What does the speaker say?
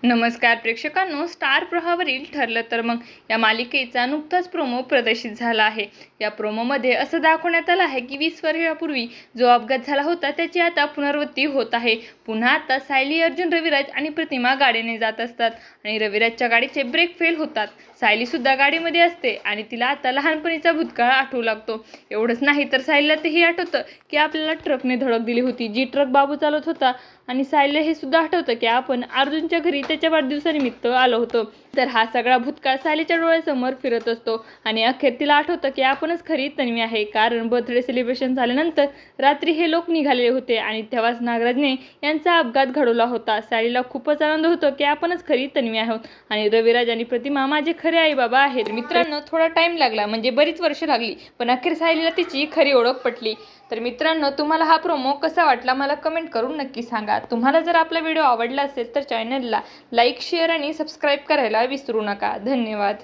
नमस्कार प्रेक्षकांनो, स्टार प्रवाहावरील ठरलं तर मग या मालिकेचा नुकताच प्रोमो प्रदर्शित झाला आहे। या प्रोमोमध्ये असं दाखवण्यात आलं आहे की 20 वर्षांपूर्वी जो अपघात झाला होता त्याची आता पुनरावृत्ती होत आहे। पुन्हा आता सायली, अर्जुन, रविराज आणि प्रतिमा गाडीने जात असतात आणि रविराजच्या गाडीचे ब्रेक फेल होतात। सायली सुद्धा गाडीमध्ये असते आणि तिला आता लहानपणीचा भूतकाळ आठवू लागतो। एवढंच नाही तर सायलीला तेही आठवतं की आपल्याला ट्रकने धडक दिली होती, जी ट्रक बाबू चालवत होता। आणि सायलीला हे सुद्धा आठवतं की आपण अर्जुनच्या घरी त्याच्या वाढदिवसानिमित्त आलो होतो। तर हा सगळा भूतकाळ सायलीच्या डोळ्यासमोर फिरत असतो आणि अखेर तिला आठवतं की आपणच खरी तन्वी आहे, कारण बर्थडे सेलिब्रेशन झाल्यानंतर रात्री हे लोक निघालेले होते आणि तेव्हाच नागराजने यांचा अपघात घडवला होता। सायलीला खूपच आनंद होतो की आपणच खरी तन्वी आहोत आणि रविराज आणि प्रतिमा माझे खरे आई बाबा आहेत। मित्रांनो, थोडा टाइम लागला, म्हणजे बरीच वर्ष लागली, पण अखेर सायलीला तिची खरी ओळख पटली। तर मित्रांनो, तुम्हाला हा प्रोमो कसा वाटला मला कमेंट करून नक्की सांगा। तुम्हाला जर आपला व्हिडिओ आवडला असेल तर चॅनलला लाईक, शेअर आणि सबस्क्राईब करायला विसरू नका। धन्यवाद।